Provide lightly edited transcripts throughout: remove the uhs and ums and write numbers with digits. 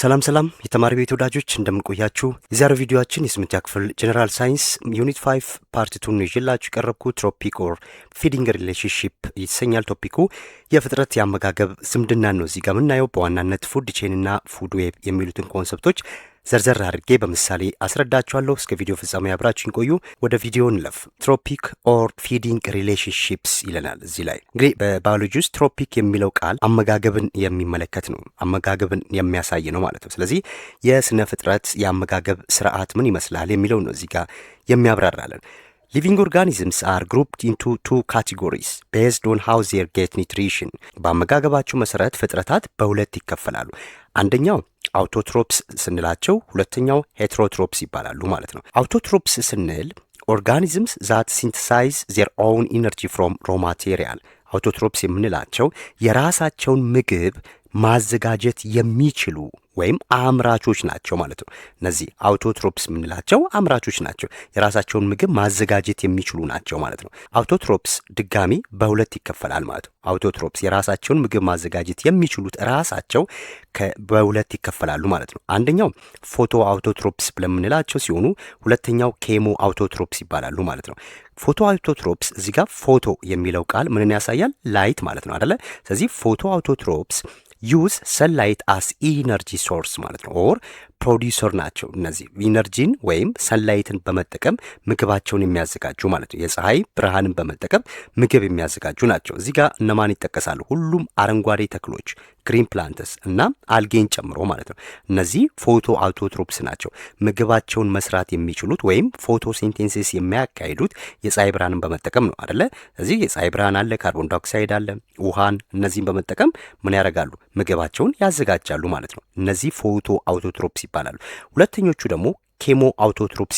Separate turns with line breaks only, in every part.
ሰላም የተማሪ ቤት ወዳጆች እንደምን ቆያችሁ? የዛሬው ቪዲዮአችን የስምንተኛ ክፍል ጀነራል ሳይንስ ዩኒት 5 ፓርት 2 ነው ይዤላችሁ ቀረብኩት። ትሮፒክ ኦር ፊዲንግ ሪሌሽንሺፕ ይሰኛል ቶፒኩ። የፍጥረት የአመጋገብ ዝምድናን ነው እዚህ ጋር የምናየው። በዋናነት ፉድ ቼን እና ፉድ ዌብ የሚሉትን ኮንሰፕቶች ዘርዘር አድርጌ በምሳሌ አስረዳችኋለሁ። እስከ ቪዲዮ ፍጻሜ አብራችሁን ቆዩ። ወደ ቪዲዮ እንለፍ። ትሮፒክ ኦር ፊዲንግ ሪሌሽንሺፕስ ይለናል እዚህ ላይ። እንግዲህ በባዮሎጂ ውስጥ ትሮፒክ የሚለው ቃል አመጋገብን የሚመለከት ነው፣ አመጋገብን የሚያሳይ ነው ማለት ነው። ስለዚህ የስነ ፍጥረት የአመጋገብ ስርዓት ምን ይመስላል የሚለው ነው እዚህ ጋር የሚያብራራለን። Living organisms are grouped into two categories based on how they get nutrition. በአመጋገባቸው መሰረት ፍጥረታት በሁለት ይከፈላሉ። አንደኛው አውቶትሮፕስ ስንላቸው፣ ሁለተኛው ሄትሮትሮፕስ ይባላሉ ማለት ነው። አውቶትሮፕስ ስንል ኦርጋኒዝምስ ዛት ሲንተሳይዝ ዜር ኦውን ኢነርጂ ፍሮም ሮ ማቴሪያል። አውቶትሮፕስ የምንላቸው የራሳቸውን ምግብ ማዘጋጀት የሚችሉ ወይም አምራቾች ናቸው ማለት ነው። እነዚህ አውቶትሮፕስ የምንላቸው አምራቾች ናቸው፣ የራሳቸውን ምግብ ማዘጋጀት የሚችሉ ናቸው ማለት ነው። አውቶትሮፕስ ድጋሚ በሁለት ይከፈላል ማለት ነው። አውቶትሮፕስ የራሳቸውን ምግብ ማዘጋጀት የሚችሉት ራሳቸው በሁለት ይከፈላሉ ማለት ነው። አንደኛው ፎቶ አውቶትሮፕስ ብለን የምንላቸው ሲሆኑ፣ ሁለተኛው ኬሞ አውቶትሮፕስ ይባላሉ ማለት ነው። ፎቶ አውቶትሮፕስ እዚህ ጋር ፎቶ የሚለው ቃል ምንን ያሳያል? ላይት ማለት ነው አይደለ? ስለዚህ ፎቶ አውቶትሮፕስ ዩዝ ሰንላይት አስ ኢነርጂ ሶርስ ማለት ነው። ኦር ፕሮዲውሰር ናቸው። እነዚህ ኢነርጂን ወይም ሰንላይትን በመጠቀም ምግባቸውን የሚያዘጋጁ ማለት ነው። የፀሐይ ብርሃንን በመጠቀም ምግብ የሚያዘጋጁ ናቸው። እዚህ ጋር እነማን ይጠቀሳሉ? ሁሉም አረንጓዴ ተክሎች ግሪን ፕላንትስ እና አልጌን ጨምሮ ማለት ነው። እነዚህ ፎቶ አውቶትሮፕስ ናቸው። ምግባቸውን መስራት የሚችሉት ወይም ፎቶሲንቴሲስ የሚያካሂዱት የፀሐይ ብርሃንን በመጠቀም ነው አይደለ? እዚህ የፀሐይ ብርሃን አለ፣ ካርቦን ዳይኦክሳይድ አለ፣ ውሃን፣ እነዚህን በመጠቀም ምን ያደርጋሉ? ምግባቸውን ያዘጋጃሉ ማለት ነው። እነዚህ ፎቶ አውቶትሮፕስ ይባላሉ። ሁለተኞቹ ደግሞ ኬሞ አውቶትሮፕስ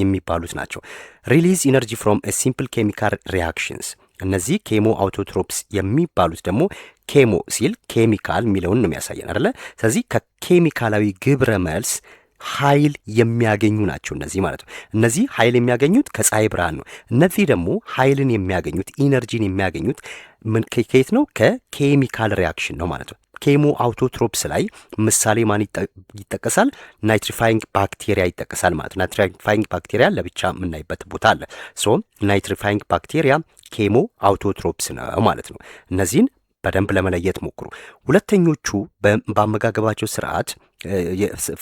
የሚባሉት ናቸው። ሪሊዝ ኢነርጂ ፍሮም ሲምፕል ኬሚካል ሪያክሽንስ። እነዚህ ኬሞ አውቶትሮፕስ የሚባሉት ደግሞ ኬሞ ሲል ኬሚካል የሚለውን ነው የሚያሳየን አይደለ? ስለዚህ ከኬሚካላዊ ግብረ መልስ ኃይል የሚያገኙ ናቸው እነዚህ ማለት ነው። እነዚህ ኃይል የሚያገኙት ከፀሐይ ብርሃን ነው። እነዚህ ደግሞ ኃይልን የሚያገኙት ኢነርጂን የሚያገኙት ከየት ነው? ከኬሚካል ሪያክሽን ነው ማለት ነው። ኬሞ አውቶትሮፕስ ላይ ምሳሌ ማን ይጠቀሳል? ናይትሪፋይንግ ባክቴሪያ ይጠቀሳል ማለት ነው። ናይትሪፋይንግ ባክቴሪያ ለብቻ የምናይበት ቦታ አለ። ሶ ናይትሪፋይንግ ባክቴሪያ ኬሞ አውቶትሮፕስ ነው ማለት ነው። እነዚህን በደንብ ለመለየት ሞክሩ። ሁለተኞቹ በአመጋገባቸው ስርዓት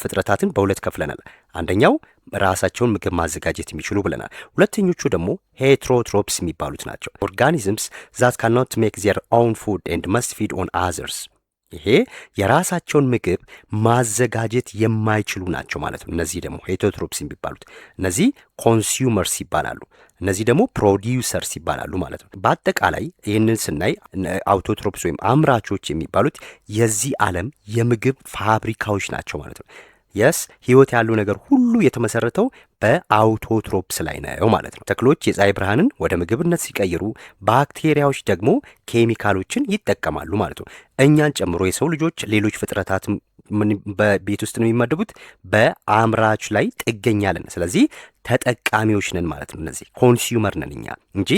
ፍጥረታትን በሁለት ከፍለናል። አንደኛው ራሳቸውን ምግብ ማዘጋጀት የሚችሉ ብለናል። ሁለተኞቹ ደግሞ ሄትሮትሮፕስ የሚባሉት ናቸው። ኦርጋኒዝምስ ዛት ካኖት ሜክ ዜር ኦውን ፉድ ኤንድ መስት ፊድ ኦን አዘርስ። ይሄ የራሳቸውን ምግብ ማዘጋጀት የማይችሉ ናቸው ማለት ነው። እነዚህ ደግሞ ሄትሮትሮፕስ የሚባሉት፣ እነዚህ ኮንሱመርስ ይባላሉ። እነዚህ ደግሞ ፕሮዲውሰርስ ይባላሉ ማለት ነው። በአጠቃላይ ይህንን ስናይ አውቶትሮፕስ ወይም አምራቾች የሚባሉት የዚህ ዓለም የምግብ ፋብሪካዎች ናቸው ማለት ነው። የስ ህይወት ያለው ነገር ሁሉ የተመሰረተው በአውቶትሮፕስ ላይ ነው ማለት ነው። ተክሎች የፀሐይ ብርሃንን ወደ ምግብነት ሲቀይሩ፣ ባክቴሪያዎች ደግሞ ኬሚካሎችን ይጠቀማሉ ማለት ነው። እኛን ጨምሮ የሰው ልጆች፣ ሌሎች ፍጥረታትም በቤት ውስጥ ነው የሚመደቡት፣ በአምራች ላይ ጥገኛ ነን። ስለዚህ ተጠቃሚዎች ነን ማለት ነው። እነዚህ ኮንሱመር ነን እኛ እንጂ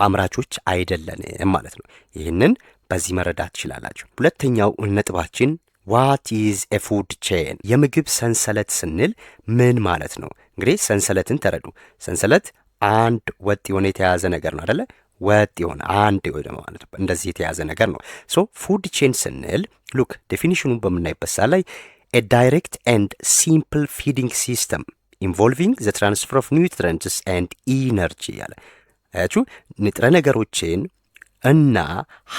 አምራቾች አይደለንም ማለት ነው። ይህንን በዚህ መረዳት ትችላላችሁ። ሁለተኛው ነጥባችን ዋት ኢዝ ኤ ፉድ ቼን? የምግብ ሰንሰለት ስንል ምን ማለት ነው? እንግዲህ ሰንሰለትን ተረዱ። ሰንሰለት አንድ ወጥ የሆነ የተያዘ ነገር ነው አይደለ? ወጥ የሆነ አንድ የሆነ ማለት ነው። እንደዚህ የተያዘ ነገር ነው። ሶ ፉድ ቼን ስንል ሉክ ዴፊኒሽኑን በምናይበት ሰዓት ላይ ኤ ዳይሬክት ኤንድ ሲምፕል ፊዲንግ ሲስተም ኢንቮልቪንግ ዘ ትራንስፈር ኦፍ ኒውትሪየንትስ ኤንድ ኢነርጂ ያለ አያችሁ። ንጥረ ነገሮችን እና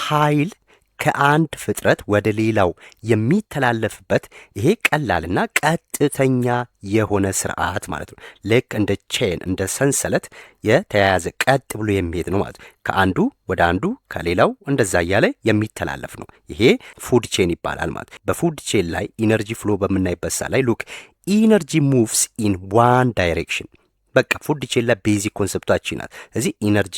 ኃይል ከአንድ ፍጥረት ወደ ሌላው የሚተላለፍበት ይሄ ቀላልና ቀጥተኛ የሆነ ስርዓት ማለት ነው። ልክ እንደ ቼን እንደ ሰንሰለት የተያያዘ ቀጥ ብሎ የሚሄድ ነው ማለት ነው። ከአንዱ ወደ አንዱ ከሌላው እንደዛ እያለ የሚተላለፍ ነው። ይሄ ፉድ ቼን ይባላል ማለት ነው። በፉድ ቼን ላይ ኢነርጂ ፍሎ በምናይበት ሰዓት ላይ ሉክ ኢነርጂ ሙቭስ ኢን ዋን ዳይሬክሽን። በቃ ፉድ ቼን ላይ ቤዚክ ኮንሰፕታችን ናት። እዚህ ኢነርጂ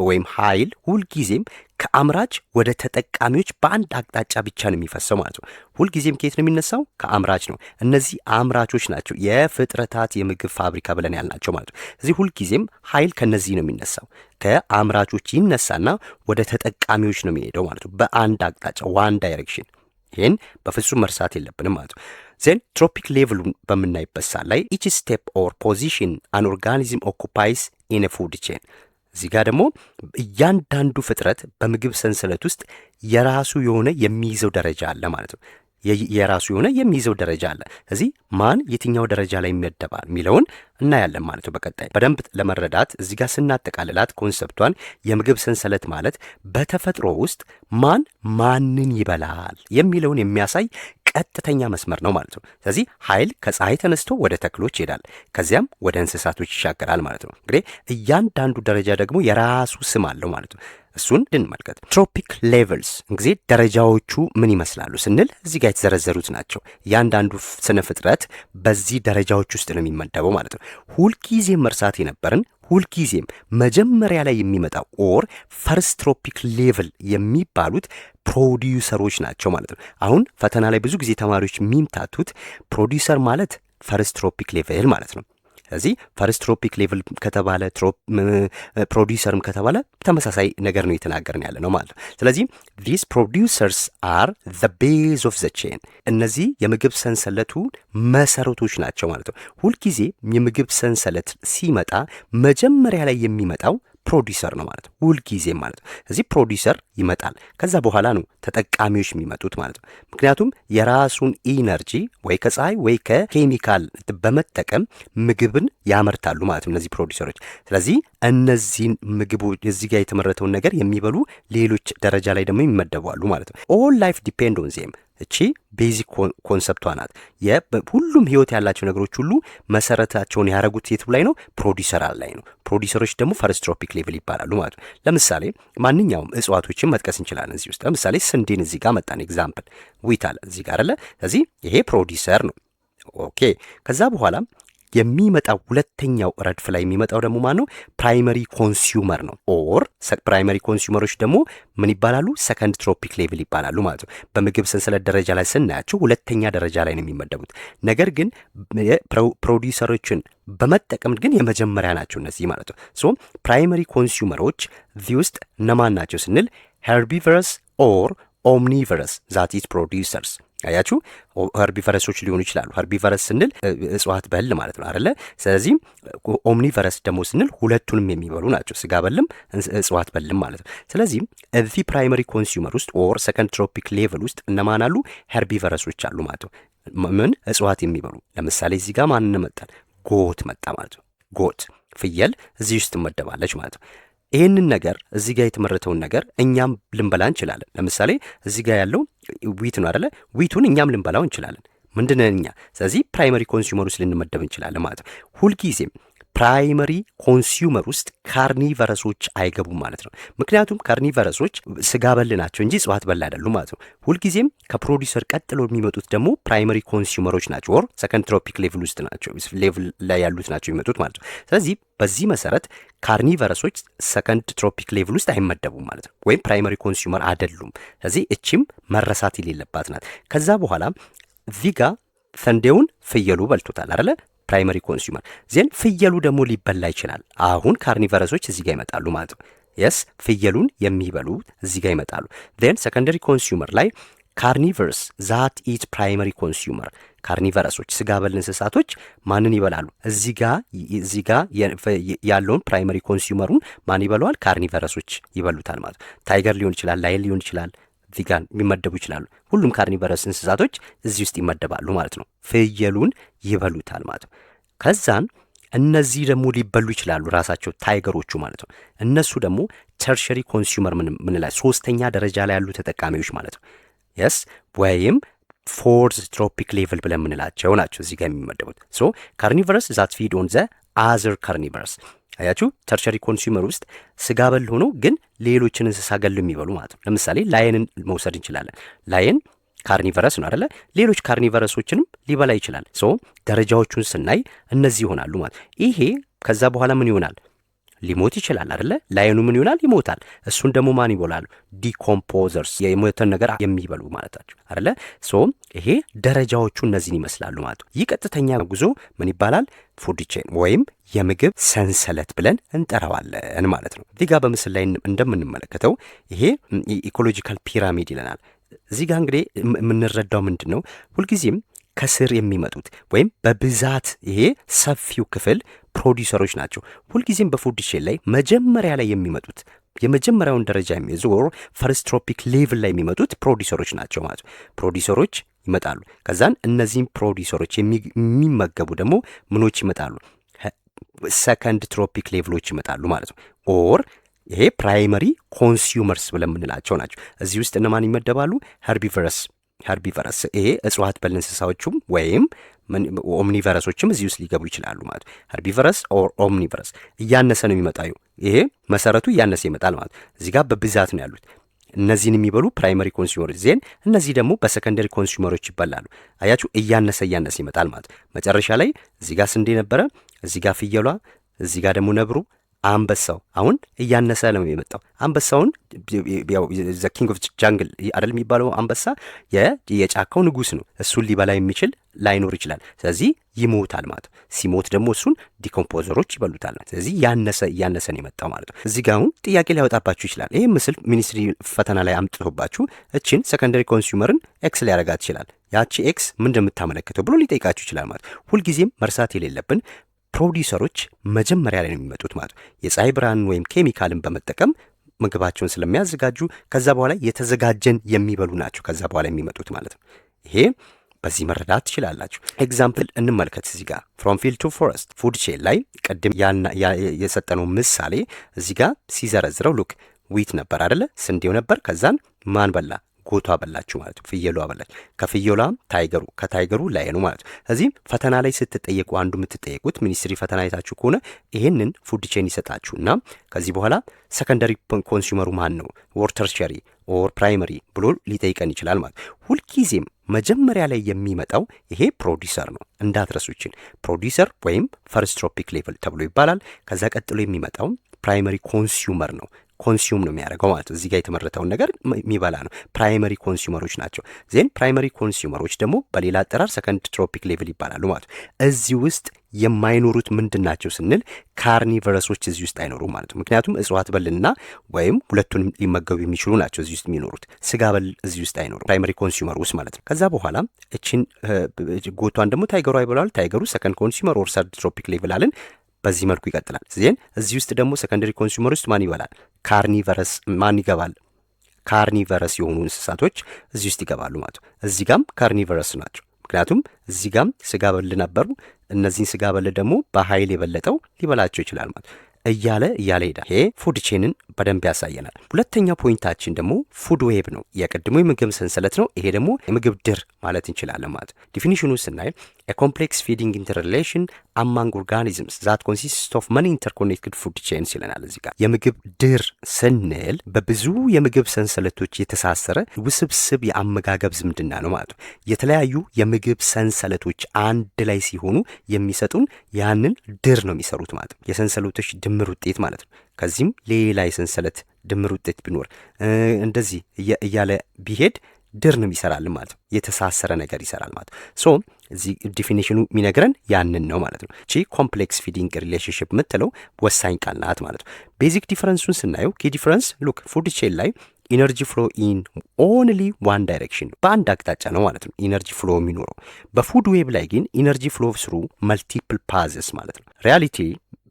ወይም ኃይል ሁልጊዜም ከአምራች ወደ ተጠቃሚዎች በአንድ አቅጣጫ ብቻ ነው የሚፈሰው ማለት ነው። ሁልጊዜም ከየት ነው የሚነሳው? ከአምራች ነው። እነዚህ አምራቾች ናቸው የፍጥረታት የምግብ ፋብሪካ ብለን ያልናቸው ማለት ነው። እዚህ ሁልጊዜም ኃይል ከነዚህ ነው የሚነሳው። ከአምራቾች ይነሳና ወደ ተጠቃሚዎች ነው የሚሄደው ማለት ነው። በአንድ አቅጣጫ ዋን ዳይሬክሽን። ይህን በፍጹም መርሳት የለብንም ማለት ነው። ዜን ትሮፒክ ሌቭሉን በምናይበት ሰዓት ላይ ኢች ስቴፕ ኦር ፖዚሽን አን ኦርጋኒዝም ኦኩፓይስ ኢን ፉድ ቼን። እዚህ ጋር ደግሞ እያንዳንዱ ፍጥረት በምግብ ሰንሰለት ውስጥ የራሱ የሆነ የሚይዘው ደረጃ አለ ማለት ነው። የራሱ የሆነ የሚይዘው ደረጃ አለ። ስለዚህ ማን የትኛው ደረጃ ላይ ይመደባል የሚለውን እናያለን ማለት ነው። በቀጣይ በደንብ ለመረዳት እዚህ ጋር ስናጠቃልላት ኮንሰፕቷን የምግብ ሰንሰለት ማለት በተፈጥሮ ውስጥ ማንን ይበላል የሚለውን የሚያሳይ ቀጥተኛ መስመር ነው ማለት ነው። ስለዚህ ኃይል ከፀሐይ ተነስቶ ወደ ተክሎች ይሄዳል፣ ከዚያም ወደ እንስሳቶች ይሻገራል ማለት ነው። እንግዲህ እያንዳንዱ ደረጃ ደግሞ የራሱ ስም አለው ማለት ነው። እሱን እንመልከት። ትሮፒክ ሌቭልስ እንግዲህ ደረጃዎቹ ምን ይመስላሉ ስንል እዚህ ጋር የተዘረዘሩት ናቸው። እያንዳንዱ ስነ ፍጥረት በዚህ ደረጃዎች ውስጥ ነው የሚመደበው ማለት ነው። ሁልጊዜም መርሳት የነበረን ሁልጊዜም መጀመሪያ ላይ የሚመጣው ኦር ፈርስት ትሮፒክ ሌቭል የሚባሉት ፕሮዲውሰሮች ናቸው ማለት ነው። አሁን ፈተና ላይ ብዙ ጊዜ ተማሪዎች የሚምታቱት ፕሮዲውሰር ማለት ፈርስት ትሮፒክ ሌቭል ማለት ነው። ስለዚህ ፈርስት ትሮፒክ ሌቭል ከተባለ ፕሮዲውሰርም ከተባለ ተመሳሳይ ነገር ነው የተናገርን ያለ ነው ማለት ነው። ስለዚህ these producers are the base of the chain፣ እነዚህ የምግብ ሰንሰለቱ መሰረቶች ናቸው ማለት ነው። ሁልጊዜ የምግብ ሰንሰለት ሲመጣ መጀመሪያ ላይ የሚመጣው ፕሮዲውሰር ነው ማለት ነው። ሁልጊዜም ማለት ነው። ስለዚህ ፕሮዲውሰር ይመጣል፣ ከዛ በኋላ ነው ተጠቃሚዎች የሚመጡት ማለት ነው። ምክንያቱም የራሱን ኢነርጂ ወይ ከፀሐይ ወይ ከኬሚካል በመጠቀም ምግብን ያመርታሉ ማለት ነው እነዚህ ፕሮዲውሰሮች። ስለዚህ እነዚህን ምግቦች እዚህ ጋር የተመረተውን ነገር የሚበሉ ሌሎች ደረጃ ላይ ደግሞ ይመደባሉ ማለት ነው። ኦል ላይፍ ዲፔንድ ኦን ዜም፣ እቺ ቤዚክ ኮንሰፕቷ ናት። ሁሉም ህይወት ያላቸው ነገሮች ሁሉ መሰረታቸውን ያደረጉት የቱ ላይ ነው? ፕሮዲውሰር ላይ ነው። ፕሮዲውሰሮች ደግሞ ፈርስት ትሮፒክ ሌቭል ይባላሉ ማለት ነው። ለምሳሌ ማንኛውም እጽዋቶችን መጥቀስ እንችላለን እዚህ ውስጥ። ለምሳሌ ስንዴን እዚህ ጋር መጣን፣ ኤግዛምፕል ዊት አለ እዚህ ጋር አለ። ስለዚህ ይሄ ፕሮዲውሰር ነው። ኦኬ። ከዛ በኋላ የሚመጣው ሁለተኛው ረድፍ ላይ የሚመጣው ደግሞ ማን ነው? ፕራይመሪ ኮንሱመር ነው። ኦር ፕራይመሪ ኮንሱመሮች ደግሞ ምን ይባላሉ? ሰከንድ ትሮፒክ ሌቭል ይባላሉ ማለት ነው። በምግብ ሰንሰለት ደረጃ ላይ ስናያቸው ሁለተኛ ደረጃ ላይ ነው የሚመደቡት። ነገር ግን ፕሮዲውሰሮችን በመጠቀም ግን የመጀመሪያ ናቸው እነዚህ ማለት ነው። ሶ ፕራይመሪ ኮንሱመሮች እዚህ ውስጥ እነማን ናቸው ስንል ሄርቢቨረስ ኦር ኦምኒቨረስ ዛት ኢዝ ፕሮዲውሰርስ። አያችሁ፣ ሄርቢቨረሶች ሊሆኑ ይችላሉ። ሄርቢቨረስ ስንል እጽዋት በል ማለት ነው አይደለ? ስለዚህ ኦምኒቨረስ ደግሞ ስንል ሁለቱንም የሚበሉ ናቸው፣ ስጋ በልም እጽዋት በልም ማለት ነው። ስለዚህ እዚህ ፕራይመሪ ኮንሱመር ውስጥ ኦር ሰከንድ ትሮፒክ ሌቭል ውስጥ እነማን አሉ? ሄርቢቨረሶች አሉ ማለት ነው። ምን እጽዋት የሚበሉ ለምሳሌ እዚህ ጋር ማንን መጣን? ጎት መጣ ማለት ነው። ጎት ፍየል እዚህ ውስጥ ትመደባለች ማለት ነው። ይህንን ነገር እዚህ ጋር የተመረተውን ነገር እኛም ልንበላ እንችላለን። ለምሳሌ እዚህ ጋር ያለው ዊት ነው አይደለ? ዊቱን እኛም ልንበላው እንችላለን። ምንድነው እኛ? ስለዚህ ፕራይመሪ ኮንሱመር ውስጥ ልንመደብ እንችላለን ማለት ነው። ሁልጊዜም ፕራይመሪ ኮንሱመር ውስጥ ካርኒቨረሶች አይገቡም ማለት ነው። ምክንያቱም ካርኒቨረሶች ስጋ በል ናቸው እንጂ እጽዋት በል አይደሉም ማለት ነው። ሁልጊዜም ከፕሮዲውሰር ቀጥሎ የሚመጡት ደግሞ ፕራይመሪ ኮንሱመሮች ናቸው፣ ኦር ሰከንድ ትሮፒክ ሌቭል ውስጥ ናቸው፣ ሌቭል ላይ ያሉት ናቸው የሚመጡት ማለት ነው። ስለዚህ በዚህ መሰረት ካርኒቨረሶች ሰከንድ ትሮፒክ ሌቭል ውስጥ አይመደቡም ማለት ነው፣ ወይም ፕራይመሪ ኮንሱመር አይደሉም። ስለዚህ እቺም መረሳት የሌለባት ናት። ከዛ በኋላ እዚህ ጋር ሰንዴውን ፍየሉ በልቶታል አይደለ? ፕራይመሪ ኮንሱመር ዜን ፍየሉ ደግሞ ሊበላ ይችላል። አሁን ካርኒቨረሶች እዚህ ጋር ይመጣሉ ማለት ነው። የስ ፍየሉን የሚበሉ እዚህ ጋር ይመጣሉ። ዜን ሰከንደሪ ኮንሱመር ላይ ካርኒቨርስ ዛት ኢት ፕራይመሪ ኮንሱመር፣ ካርኒቨረሶች ስጋ በል እንስሳቶች ማንን ይበላሉ? እዚህ ጋር ያለውን ፕራይመሪ ኮንሱመሩን ማን ይበላዋል? ካርኒቨረሶች ይበሉታል ማለት ነው። ታይገር ሊሆን ይችላል፣ ላይን ሊሆን ይችላል፣ ቪጋን የሚመደቡ ይችላሉ። ሁሉም ካርኒቨረስ እንስሳቶች እዚህ ውስጥ ይመደባሉ ማለት ነው። ፍየሉን ይበሉታል ማለት ነው። ከዛን እነዚህ ደግሞ ሊበሉ ይችላሉ ራሳቸው ታይገሮቹ ማለት ነው። እነሱ ደግሞ ተርሸሪ ኮንሱመር ምንላቸው? ሶስተኛ ደረጃ ላይ ያሉ ተጠቃሚዎች ማለት ነው። የስ ወይም ፎርዝ ትሮፒክ ሌቭል ብለን የምንላቸው ናቸው እዚህ ጋር የሚመደቡት። ሶ ካርኒቨረስ ዛት ፊድ ኦን ዘ አዘር ካርኒቨረስ። አያችሁ፣ ተርሸሪ ኮንሱመር ውስጥ ስጋ በል ሆኖ ግን ሌሎችን እንስሳ ገሉ የሚበሉ ማለት ነው። ለምሳሌ ላየንን መውሰድ እንችላለን። ላየን ካርኒቨረስ ነው አይደለ? ሌሎች ካርኒቨረሶችንም ሊበላ ይችላል። ሶ ደረጃዎቹን ስናይ እነዚህ ይሆናሉ ማለት ይሄ። ከዛ በኋላ ምን ይሆናል? ሊሞት ይችላል አይደለ? ላየኑ ምን ይሆናል? ይሞታል። እሱን ደግሞ ማን ይበላሉ? ዲኮምፖዘርስ፣ የሞተን ነገር የሚበሉ ማለታቸው አይደለ? ሶ ይሄ ደረጃዎቹ እነዚህን ይመስላሉ ማለት ነው። ይህ ቀጥተኛ ጉዞ ምን ይባላል? ፉድ ቼን ወይም የምግብ ሰንሰለት ብለን እንጠራዋለን ማለት ነው። እዚህ ጋር በምስል ላይ እንደምንመለከተው ይሄ ኢኮሎጂካል ፒራሚድ ይለናል። እዚህ ጋር እንግዲህ የምንረዳው ምንድን ነው? ሁልጊዜም ከስር የሚመጡት ወይም በብዛት ይሄ ሰፊው ክፍል ፕሮዲውሰሮች ናቸው። ሁልጊዜም በፉድ ቼን ላይ መጀመሪያ ላይ የሚመጡት የመጀመሪያውን ደረጃ የሚይዙ ወር ፈርስት ትሮፒክ ሌቭል ላይ የሚመጡት ፕሮዲውሰሮች ናቸው ማለት ነው። ፕሮዲውሰሮች ይመጣሉ። ከዛን እነዚህም ፕሮዲውሰሮች የሚመገቡ ደግሞ ምኖች ይመጣሉ? ሰከንድ ትሮፒክ ሌቭሎች ይመጣሉ ማለት ነው። ኦር ይሄ ፕራይመሪ ኮንሱመርስ ብለን የምንላቸው ናቸው። እዚህ ውስጥ እነማን ይመደባሉ? ሄርቢቨረስ ይሄ እጽዋት በል እንስሳዎቹም ወይም ኦምኒቨረሶችም እዚህ ውስጥ ሊገቡ ይችላሉ ማለት ነው። ሄርቢቨረስ ኦር ኦምኒቨረስ እያነሰ ነው የሚመጣው። ይሄ መሰረቱ እያነሰ ይመጣል ማለት እዚህ ጋር በብዛት ነው ያሉት። እነዚህን የሚበሉ ፕራይመሪ ኮንሱመሮች ዜን እነዚህ ደግሞ በሰከንደሪ ኮንሱመሮች ይበላሉ። አያችሁ እያነሰ ይመጣል ማለት መጨረሻ ላይ እዚህ ጋር ስንዴ ነበረ፣ እዚህ ጋር ፍየሏ፣ እዚህ ጋር ደግሞ ነብሩ፣ አንበሳው አሁን እያነሰ ነው የመጣው። አንበሳውን ዘ ኪንግ ኦፍ ጃንግል አይደል የሚባለው አንበሳ የጫካው ንጉስ ነው። እሱን ሊበላ የሚችል ላይኖር ይችላል። ስለዚህ ይሞታል ማለት ነው። ሲሞት ደግሞ እሱን ዲኮምፖዘሮች ይበሉታል። ስለዚህ እያነሰ ነው የመጣው ማለት ነው። እዚህ ጋር አሁን ጥያቄ ሊያወጣባችሁ ይችላል። ይህ ምስል ሚኒስትሪ ፈተና ላይ አምጥቶባችሁ እችን ሰከንደሪ ኮንሱመርን ኤክስ ሊያረጋት ይችላል። ያቺ ኤክስ ምን እንደምታመለክተው ብሎ ሊጠይቃችሁ ይችላል ማለት ሁልጊዜም መርሳት የሌለብን ፕሮዲውሰሮች መጀመሪያ ላይ ነው የሚመጡት ማለት የፀሐይ ብርሃን ወይም ኬሚካልን በመጠቀም ምግባቸውን ስለሚያዘጋጁ ከዛ በኋላ የተዘጋጀን የሚበሉ ናቸው ከዛ በኋላ የሚመጡት ማለት ነው። ይሄ በዚህ መረዳት ትችላላችሁ። ኤግዛምፕል እንመልከት። እዚህ ጋር ፍሮም ፊልድ ቱ ፎረስት ፉድ ቼን ላይ ቅድም የሰጠነው ምሳሌ እዚህ ጋር ሲዘረዝረው ሉክ ዊት ነበር አይደለ? ስንዴው ነበር። ከዛን ማን በላ? ጎቷ በላችሁ ማለት ነው። ፍየሏ በላች። ከፍየሏም ታይገሩ፣ ከታይገሩ ላየኑ ማለት ነው። እዚህም ፈተና ላይ ስትጠየቁ አንዱ የምትጠየቁት ሚኒስትሪ ፈተና አይታችሁ ከሆነ ይሄንን ፉድ ቼን ይሰጣችሁና ከዚህ በኋላ ሰከንደሪ ኮንሱመሩ ማን ነው ኦር ተርሸሪ ኦር ፕራይመሪ ብሎ ሊጠይቀን ይችላል ማለት ሁልጊዜም መጀመሪያ ላይ የሚመጣው ይሄ ፕሮዲውሰር ነው። እንዳትረሱችን ፕሮዲውሰር ወይም ፈርስት ትሮፒክ ሌቭል ተብሎ ይባላል። ከዛ ቀጥሎ የሚመጣው ፕራይመሪ ኮንሱመር ነው። ኮንሱም ነው የሚያደርገው ማለት እዚህ ጋር የተመረተውን ነገር የሚበላ ነው። ፕራይመሪ ኮንሱመሮች ናቸው። ዜን ፕራይመሪ ኮንሱመሮች ደግሞ በሌላ አጠራር ሰከንድ ትሮፒክ ሌቭል ይባላሉ ማለት እዚህ ውስጥ የማይኖሩት ምንድን ናቸው ስንል ካርኒቨረሶች እዚህ ውስጥ አይኖሩም ማለት ነው። ምክንያቱም እጽዋት በልና ወይም ሁለቱንም ሊመገቡ የሚችሉ ናቸው እዚህ ውስጥ የሚኖሩት። ስጋ በል እዚህ ውስጥ አይኖሩም ፕራይመሪ ኮንሱመር ውስጥ ማለት ነው። ከዛ በኋላ እችን ጎቷን ደግሞ ታይገሩ አይበላል። ታይገሩ ሰከንድ ኮንሱመር ኦር ሰርድ ትሮፒክ ሌቭል አለን። በዚህ መልኩ ይቀጥላል። ዜን እዚህ ውስጥ ደግሞ ሰከንደሪ ኮንሱመር ውስጥ ማን ይበላል? ካርኒቨረስ ማን ይገባል? ካርኒቨረስ የሆኑ እንስሳቶች እዚህ ውስጥ ይገባሉ ማለት ነው። እዚህ ጋም ካርኒቨረስ ናቸው። ምክንያቱም እዚህ ጋም ስጋ በል ነበሩ። እነዚህን ስጋ በል ደግሞ በኃይል የበለጠው ሊበላቸው ይችላል ማለት እያለ ሄዳል። ይሄ ፉድ ቼንን በደንብ ያሳየናል። ሁለተኛው ፖይንታችን ደግሞ ፉድ ዌብ ነው። የቀድሞ የምግብ ሰንሰለት ነው። ይሄ ደግሞ የምግብ ድር ማለት እንችላለን ማለት ዲፊኒሽኑ ስናይ ኮምፕሌክስ ፊዲንግ ኢንተርሪሌሽን አማንግ ኦርጋኒዝምስ ዛት ኮንሲስት ኦፍ መኒ ኢንተርኮኔክትድ ፉድ ቼንስ ይለናል። እዚህ ጋር የምግብ ድር ስንል በብዙ የምግብ ሰንሰለቶች የተሳሰረ ውስብስብ የአመጋገብ ዝምድና ነው ማለት ነው። የተለያዩ የምግብ ሰንሰለቶች አንድ ላይ ሲሆኑ የሚሰጡን ያንን ድር ነው የሚሰሩት ማለት ነው። የሰንሰለቶች ድምር ውጤት ማለት ነው። ከዚህም ሌላ የሰንሰለት ድምር ውጤት ቢኖር እንደዚህ እያለ ቢሄድ ድር ነው ይሰራል ማለት ነው። የተሳሰረ ነገር ይሰራል ማለት ሶ እዚህ ዲፊኒሽኑ የሚነግረን ያንን ነው ማለት ነው። እቺ ኮምፕሌክስ ፊዲንግ ሪሌሽንሽፕ የምትለው ወሳኝ ቃል ናት ማለት ነው። ቤዚክ ዲፈረንሱን ስናየው ኪ ዲፈረንስ ሉክ ፉድ ቼን ላይ ኢነርጂ ፍሎ ኢን ኦንሊ ዋን ዳይሬክሽን ነው፣ በአንድ አቅጣጫ ነው ማለት ነው ኢነርጂ ፍሎ የሚኖረው። በፉድ ዌብ ላይ ግን ኢነርጂ ፍሎ ስሩ መልቲፕል ፓዝስ ማለት ነው። ሪያሊቲ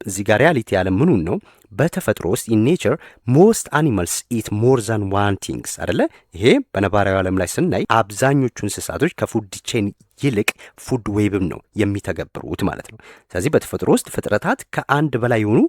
እዚህ ጋር ሪያሊቲ ያለ ምኑን ነው? በተፈጥሮ ውስጥ ኢን ኔቸር ሞስት አኒማልስ ኢት ሞር ዛን ዋን ቲንግስ አይደለ? ይሄ በነባራዊ ዓለም ላይ ስናይ አብዛኞቹ እንስሳቶች ከፉድ ቼን ይልቅ ፉድ ዌብም ነው የሚተገብሩት ማለት ነው። ስለዚህ በተፈጥሮ ውስጥ ፍጥረታት ከአንድ በላይ የሆኑ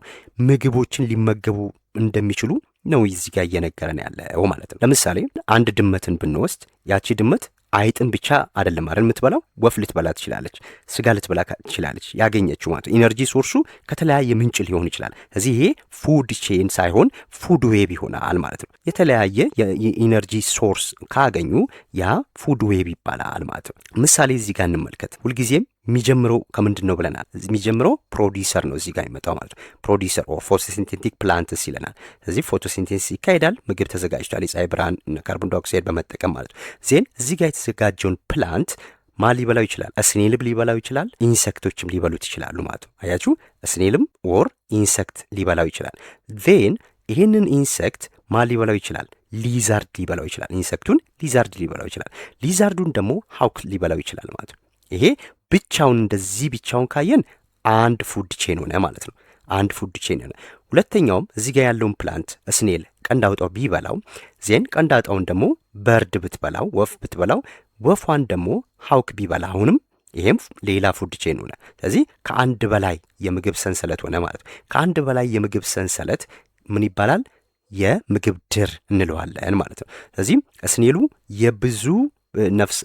ምግቦችን ሊመገቡ እንደሚችሉ ነው እዚህ ጋር እየነገረን ያለው ማለት ነው። ለምሳሌ አንድ ድመትን ብንወስድ ያቺ ድመት አይጥን ብቻ አይደለም አይደል የምትበላው፣ ወፍ ልትበላ ትችላለች፣ ስጋ ልትበላ ትችላለች። ያገኘችው ማለት ኢነርጂ ሶርሱ ከተለያየ ምንጭ ሊሆን ይችላል። እዚህ ይሄ ፉድ ቼን ሳይሆን ፉድ ዌብ ይሆናል ማለት ነው። የተለያየ የኢነርጂ ሶርስ ካገኙ ያ ፉድ ዌብ ይባላል ማለት ነው። ምሳሌ እዚህ ጋር እንመልከት። ሁልጊዜም የሚጀምረው ከምንድን ነው ብለናል? የሚጀምረው ፕሮዲውሰር ነው እዚህ ጋር የሚመጣው ማለት ነው። ፕሮዲውሰር ኦር ፎቶሲንቴቲክ ፕላንትስ ይለናል። ስለዚህ ፎቶሲንቴሲስ ይካሄዳል፣ ምግብ ተዘጋጅቷል፣ የፀሐይ ብርሃን ካርቦን ዳይኦክሳይድ በመጠቀም ማለት ነው። ዜን እዚህ ጋር የተዘጋጀውን ፕላንት ማን ሊበላው ይችላል? ስኔልም ሊበላው ይችላል፣ ኢንሴክቶችም ሊበሉት ይችላሉ ማለት ነው። አያችሁ፣ ስኔልም ኦር ኢንሴክት ሊበላው ይችላል። ዜን ይህንን ኢንሴክት ማን ሊበላው ይችላል? ሊዛርድ ሊበላው ይችላል። ኢንሴክቱን ሊዛርድ ሊበላው ይችላል። ሊዛርዱን ደግሞ ሃውክ ሊበላው ይችላል ማለት ነው። ይሄ ብቻውን እንደዚህ ብቻውን ካየን አንድ ፉድ ቼን ሆነ ማለት ነው። አንድ ፉድ ቼን ሆነ። ሁለተኛውም እዚህ ጋር ያለውን ፕላንት ስኔል ቀንድ አውጣው ቢበላው ዜን ቀንድ አውጣውን ደግሞ በርድ ብትበላው ወፍ ብትበላው ወፏን ደግሞ ሀውክ ቢበላ አሁንም ይሄም ሌላ ፉድ ቼን ሆነ። ስለዚህ ከአንድ በላይ የምግብ ሰንሰለት ሆነ ማለት ነው። ከአንድ በላይ የምግብ ሰንሰለት ምን ይባላል? የምግብ ድር እንለዋለን ማለት ነው። ስለዚህ ስኔሉ የብዙ ነፍስ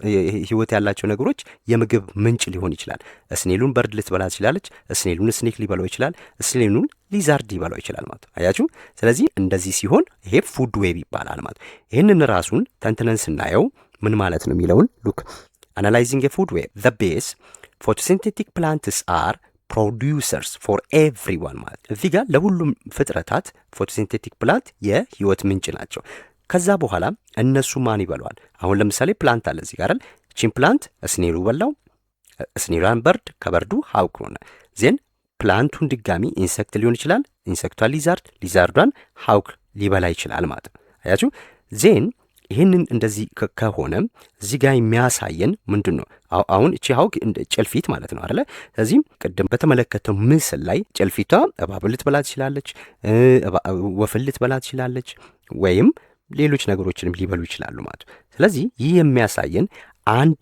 ህይወት ያላቸው ነገሮች የምግብ ምንጭ ሊሆን ይችላል። ስኔሉን በርድ ልትበላ ትችላለች። ስኔሉን ስኔክ ሊበላው ይችላል። ስኔሉን ሊዛርድ ሊበላው ይችላል ማለት ነው። አያችሁ። ስለዚህ እንደዚህ ሲሆን ይሄ ፉድ ዌብ ይባላል ማለት ነው። ይህንን ራሱን ተንትነን ስናየው ምን ማለት ነው የሚለውን ሉክ አናላይዚንግ የፉድ ዌብ ዘ ቤስ ፎቶሲንቴቲክ ፕላንትስ አር ፕሮዲውሰርስ ፎር ኤቭሪዋን ማለት እዚህ ጋር ለሁሉም ፍጥረታት ፎቶሲንቴቲክ ፕላንት የህይወት ምንጭ ናቸው። ከዛ በኋላ እነሱ ማን ይበለዋል? አሁን ለምሳሌ ፕላንት አለ እዚህ ጋር አይደል? እቺን ፕላንት ስኔሉ በላው፣ ስኔሏን በርድ፣ ከበርዱ ሀውክ ሆነ። ዜን ፕላንቱን ድጋሚ ኢንሴክት ሊሆን ይችላል፣ ኢንሴክቷን ሊዛርድ፣ ሊዛርዷን ሀውክ ሊበላ ይችላል ማለት ነው። አያችሁ። ዜን ይህንን እንደዚህ ከሆነ እዚህ ጋር የሚያሳየን ምንድን ነው? አሁን እቺ ሀውክ ጭልፊት ማለት ነው አይደለ? ስለዚህም ቅድም በተመለከተው ምስል ላይ ጭልፊቷ እባብን ልትበላ ትችላለች፣ ወፍን ልትበላ ትችላለች፣ ወይም ሌሎች ነገሮችንም ሊበሉ ይችላሉ ማለት ነው። ስለዚህ ይህ የሚያሳየን አንድ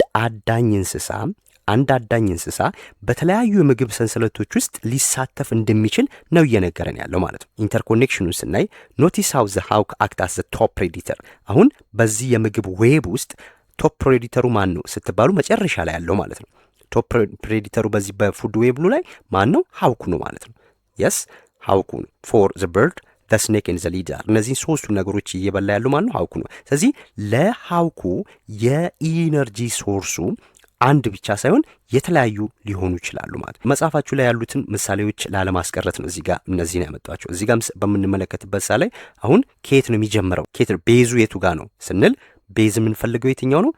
አዳኝ እንስሳ በተለያዩ የምግብ ሰንሰለቶች ውስጥ ሊሳተፍ እንደሚችል ነው እየነገረን ያለው ማለት ነው። ኢንተርኮኔክሽኑን ስናይ ኖቲስ ሃው ዘ ሃውክ አክት አስ ዘ ቶፕ ፕሬዲተር። አሁን በዚህ የምግብ ዌብ ውስጥ ቶፕ ፕሬዲተሩ ማን ነው ስትባሉ መጨረሻ ላይ ያለው ማለት ነው። ቶፕ ፕሬዲተሩ በዚህ በፉድ ዌብሉ ላይ ማን ነው? ሃውኩ ነው ማለት ነው። የስ ሃውኩ ነው። ፎር ዘ በርድ ዘ ስኔክ ኤንድ ዘ ሊደር እነዚህን ሶስቱ ነገሮች እየበላ ያለው ማን ነው? ሃውኩ ነው። ስለዚህ ለሃውኩ የኢነርጂ ሶርሱ አንድ ብቻ ሳይሆን የተለያዩ ሊሆኑ ይችላሉ ማለት ነው። መጽሐፋችሁ ላይ ያሉትን ምሳሌዎች ላለማስቀረት ነው እዚህ ጋር እነዚህን ያመጣቸው። እዚህ ጋር በምንመለከትበት ሳ ላይ አሁን ከየት ነው የሚጀምረው? ከየት ነው ቤዙ የቱ ጋር ነው ስንል ቤዝ የምንፈልገው የትኛው ነው?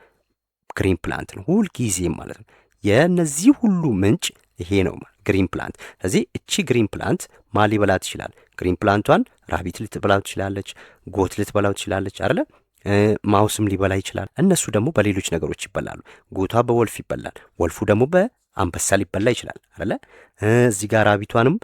ግሪን ፕላንት ነው ሁልጊዜም ማለት ነው። የእነዚህ ሁሉ ምንጭ ይሄ ነው ግሪን ፕላንት። ስለዚህ እቺ ግሪን ፕላንት ማን ሊበላት ይችላል? ግሪን ፕላንቷን ራቢት ልትበላው ትችላለች፣ ጎት ልትበላው ትችላለች አይደለ? ማውስም ሊበላ ይችላል። እነሱ ደግሞ በሌሎች ነገሮች ይበላሉ። ጎቷ በወልፍ ይበላል፣ ወልፉ ደግሞ በአንበሳ ሊበላ ይችላል አይደለ? እዚህ ጋር ራቢቷንም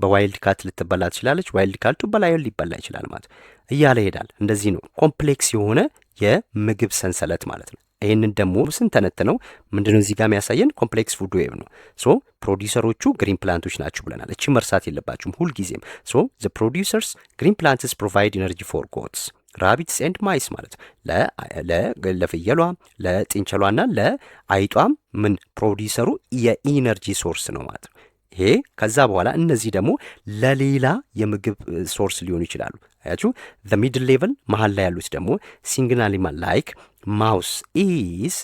በዋይልድ ካት ልትበላ ትችላለች፣ ዋይልድ ካቱ በላዮን ሊበላ ይችላል ማለት እያለ ይሄዳል። እንደዚህ ነው ኮምፕሌክስ የሆነ የምግብ ሰንሰለት ማለት ነው። ይህንን ደግሞ ስንተነትነው ምንድነው እዚህ ጋር የሚያሳየን ኮምፕሌክስ ፉድ ዌብ ነው። ሶ ፕሮዲውሰሮቹ ግሪን ፕላንቶች ናቸው ብለናል። እቺ መርሳት የለባችሁም ሁልጊዜም። ሶ ዘ ፕሮዲውሰርስ ግሪን ፕላንትስ ፕሮቫይድ ኢነርጂ ፎር ጎትስ ራቢትስ ኤንድ ማይስ ማለት ለፍየሏ ለጥንቸሏና ለአይጧም ምን ፕሮዲውሰሩ የኢነርጂ ሶርስ ነው ማለት ነው። ይሄ ከዛ በኋላ እነዚህ ደግሞ ለሌላ የምግብ ሶርስ ሊሆኑ ይችላሉ። አያችሁ ዘ ሚድል ሌቭል መሀል ላይ ያሉት ደግሞ ሲንግል አኒማል ላይክ ማውስ ኢዝ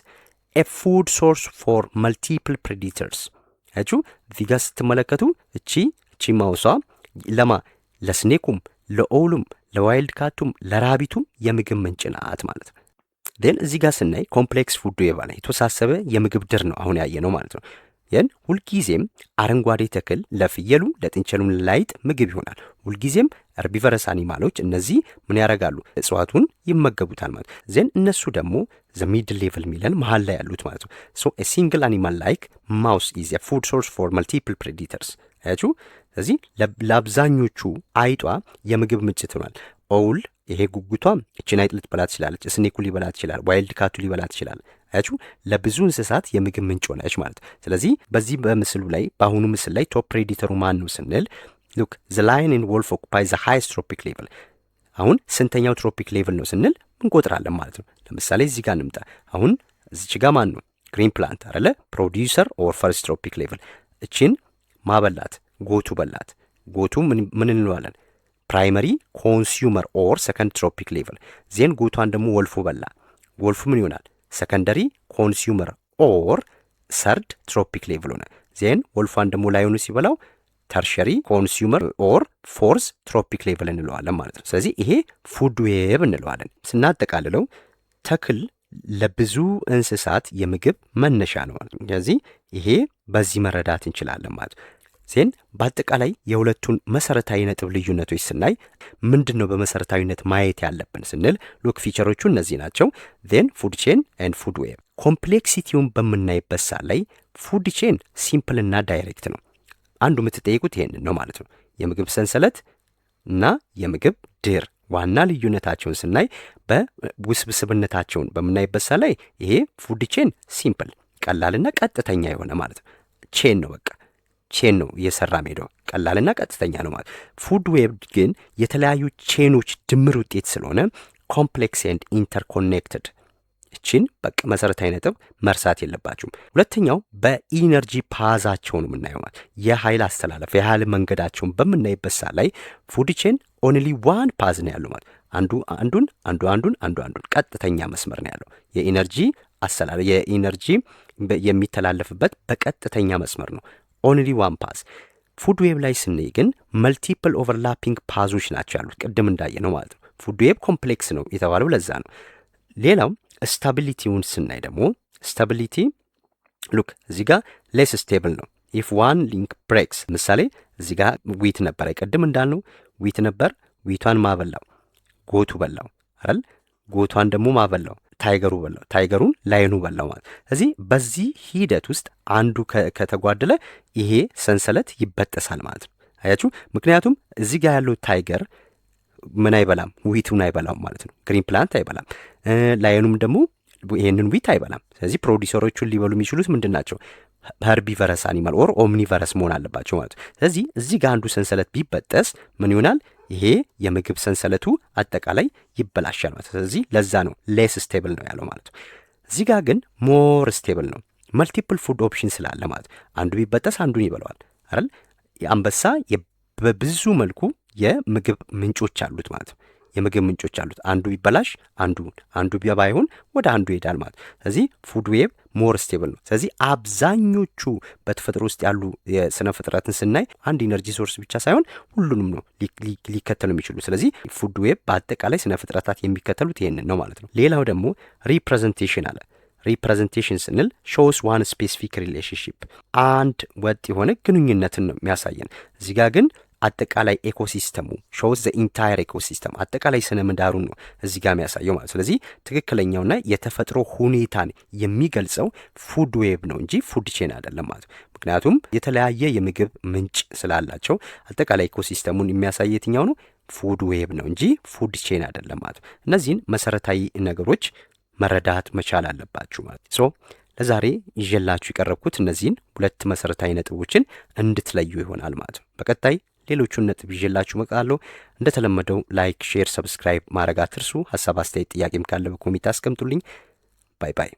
ኤ ፉድ ሶርስ ፎር መልቲፕል ፕሬዲተርስ። አያችሁ እዚህ ጋር ስትመለከቱ እቺ ማውሷ ለስኔኩም ለኦውሉም ለዋይልድ ካቱም ለራቢቱም የምግብ ምንጭ ናት ማለት ነው። ዴን እዚህ ጋር ስናይ ኮምፕሌክስ ፉድ ዌብ ላይ የተወሳሰበ የምግብ ድር ነው አሁን ያየ ነው ማለት ነው። ይህን ሁልጊዜም አረንጓዴ ተክል ለፍየሉ ለጥንቸሉም ለላይጥ ምግብ ይሆናል። ሁልጊዜም ሄርቢቨረስ አኒማሎች እነዚህ ምን ያደርጋሉ? እጽዋቱን ይመገቡታል ማለት ነው። ዜን እነሱ ደግሞ ዘ ሚድል ሌቭል ሚለን መሀል ላይ ያሉት ማለት ነው። ሶ ኤ ሲንግል አኒማል ላይክ ማውስ ኢዝ ኤ ፉድ ሶርስ ፎር መልቲፕል ፕሬዲተርስ። አያችሁ ስለዚህ ለአብዛኞቹ አይጧ የምግብ ምንጭ ትሆናል። ኦውል ይሄ ጉጉቷ እችን አይጥ ልትበላ ትችላለች፣ ስኔኩ ሊበላ ይችላል፣ ዋይልድ ካቱ ሊበላ ይችላል። አያችሁ ለብዙ እንስሳት የምግብ ምንጭ ሆነች ማለት። ስለዚህ በዚህ በምስሉ ላይ በአሁኑ ምስል ላይ ቶፕ ፕሬዲተሩ ማን ነው ስንል ሉክ ዘ ላየን ኤንድ ወልፍ ኦኩፓይ ዘ ሃይስት ትሮፒክ ሌቭል። አሁን ስንተኛው ትሮፒክ ሌቭል ነው ስንል እንቆጥራለን ማለት ነው። ለምሳሌ እዚህ ጋር እንምጣ። አሁን እዚች ጋር ማን ነው? ግሪን ፕላንት አይደለ? ፕሮዲውሰር ኦር ፈርስት ትሮፒክ ሌቭል። እቺን ማበላት ጎቱ በላት። ጎቱ ምን እንለዋለን? ፕራይመሪ ኮንሱመር ኦር ሰከንድ ትሮፒክ ሌቭል። ዜን ጎቷን ደግሞ ወልፉ በላ። ወልፉ ምን ይሆናል? ሰከንደሪ ኮንሱመር ኦር ሰርድ ትሮፒክ ሌቭል ሆነ። ዜን ወልፏን ደግሞ ላይሆኑ ሲበላው ተርሸሪ ኮንሱመር ኦር ፎርዝ ትሮፒክ ሌቭል እንለዋለን ማለት ነው። ስለዚህ ይሄ ፉድ ዌብ እንለዋለን። ስናጠቃልለው ተክል ለብዙ እንስሳት የምግብ መነሻ ነው። ስለዚህ ይሄ በዚህ መረዳት እንችላለን ማለት ነው። ዜን በአጠቃላይ የሁለቱን መሰረታዊ ነጥብ ልዩነቶች ስናይ ምንድን ነው በመሰረታዊነት ማየት ያለብን ስንል ሉክ ፊቸሮቹ እነዚህ ናቸው። ዜን ፉድ ቼን ኤንድ ፉድ ዌብ። ኮምፕሌክሲቲውን በምናይበት ላይ ፉድ ቼን ሲምፕል እና ዳይሬክት ነው። አንዱ የምትጠይቁት ይሄንን ነው ማለት ነው። የምግብ ሰንሰለት እና የምግብ ድር ዋና ልዩነታቸውን ስናይ በውስብስብነታቸውን በምናይበት ላይ ይሄ ፉድ ቼን ሲምፕል ቀላልና ቀጥተኛ የሆነ ማለት ነው። ቼን ነው፣ በቃ ቼን ነው እየሰራ ሄደው ቀላልና ቀጥተኛ ነው ማለት። ፉድ ዌብ ግን የተለያዩ ቼኖች ድምር ውጤት ስለሆነ ኮምፕሌክስ ኤንድ ኢንተርኮኔክትድ። እቺን በቃ መሰረታዊ ነጥብ መርሳት የለባችሁም። ሁለተኛው በኢነርጂ ፓዛቸው ነው የምናየው ማለት የኃይል አስተላለፍ የኃይል መንገዳቸውን በምናይበት ላይ ፉድ ቼን ኦንሊ ዋን ፓዝ ነው ያለው ማለት አንዱን ቀጥተኛ መስመር ነው ያለው። የኢነርጂ አስተላለፍ የኢነርጂ የሚተላለፍበት በቀጥተኛ መስመር ነው። ኦንሊ ዋን ፓዝ። ፉድ ዌብ ላይ ስንይ ግን መልቲፕል ኦቨርላፒንግ ፓዞች ናቸው ያሉት ቅድም እንዳየ ነው ማለት ነው። ፉድ ዌብ ኮምፕሌክስ ነው የተባለው ለዛ ነው። ሌላው ስታቢሊቲውን ስናይ ደግሞ ስታቢሊቲ ሉክ እዚህ ጋር ሌስ ስቴብል ነው። ኢፍ ዋን ሊንክ ብሬክስ ምሳሌ እዚህ ጋር ዊት ነበር አይቀድም እንዳልነው ዊት ነበር። ዊቷን ማበላው ጎቱ በላው አይደል? ጎቷን ደግሞ ማበላው ታይገሩ በላው፣ ታይገሩን ላይኑ በላው ማለት። እዚህ በዚህ ሂደት ውስጥ አንዱ ከተጓደለ ይሄ ሰንሰለት ይበጠሳል ማለት ነው። አያችሁ? ምክንያቱም እዚህ ጋር ያለው ታይገር ምን አይበላም? ዊቱን አይበላም ማለት ነው። ግሪን ፕላንት አይበላም። ላይኑም ደግሞ ይሄንን ዊት አይበላም። ስለዚህ ፕሮዲውሰሮቹን ሊበሉ የሚችሉት ምንድን ናቸው? ሄርቢቨረስ አኒማል ኦር ኦምኒቨረስ መሆን አለባቸው ማለት ነው። ስለዚህ እዚህ ጋር አንዱ ሰንሰለት ቢበጠስ ምን ይሆናል? ይሄ የምግብ ሰንሰለቱ አጠቃላይ ይበላሻል ማለት ነው። ስለዚህ ለዛ ነው ሌስ ስቴብል ነው ያለው ማለት ነው። እዚህ ጋር ግን ሞር ስቴብል ነው። መልቲፕል ፉድ ኦፕሽን ስላለ ማለት አንዱ ቢበጠስ አንዱን ይበላዋል አይደል? አንበሳ በብዙ መልኩ የምግብ ምንጮች አሉት ማለት ነው። የምግብ ምንጮች አሉት። አንዱ ቢበላሽ አንዱ ባይሆን ወደ አንዱ ይሄዳል ማለት። ስለዚህ ፉድ ዌብ ሞር ስቴብል ነው። ስለዚህ አብዛኞቹ በተፈጥሮ ውስጥ ያሉ የስነ ፍጥረትን ስናይ አንድ ኢነርጂ ሶርስ ብቻ ሳይሆን ሁሉንም ነው ሊከተሉ የሚችሉ። ስለዚህ ፉድ ዌብ በአጠቃላይ ስነ ፍጥረታት የሚከተሉት ይሄንን ነው ማለት ነው። ሌላው ደግሞ ሪፕሬዘንቴሽን አለ። ሪፕሬዘንቴሽን ስንል ሾውስ ዋን ስፔሲፊክ ሪሌሽንሺፕ አንድ ወጥ የሆነ ግንኙነትን ነው የሚያሳየን። እዚህ ጋር ግን አጠቃላይ ኤኮሲስተሙ ሾውስ ዘ ኢንታየር ኤኮሲስተም አጠቃላይ ስነ ምህዳሩን ነው እዚህ ጋር የሚያሳየው ማለት። ስለዚህ ትክክለኛውና የተፈጥሮ ሁኔታን የሚገልጸው ፉድ ዌብ ነው እንጂ ፉድ ቼን አይደለም ማለት። ምክንያቱም የተለያየ የምግብ ምንጭ ስላላቸው አጠቃላይ ኢኮሲስተሙን የሚያሳይ የትኛው ነው? ፉድ ዌብ ነው እንጂ ፉድ ቼን አይደለም ማለት። እነዚህን መሰረታዊ ነገሮች መረዳት መቻል አለባችሁ ማለት ሶ ለዛሬ ይዤላችሁ የቀረብኩት እነዚህን ሁለት መሰረታዊ ነጥቦችን እንድትለዩ ይሆናል ማለት ነው። በቀጣይ ሌሎቹን ነጥብ ይዤላችሁ መጣለሁ። እንደተለመደው ላይክ፣ ሼር፣ ሰብስክራይብ ማድረግ አትርሱ። ሐሳብ፣ አስተያየት፣ ጥያቄም ካለ በኮሜንት አስቀምጡልኝ። ባይ ባይ።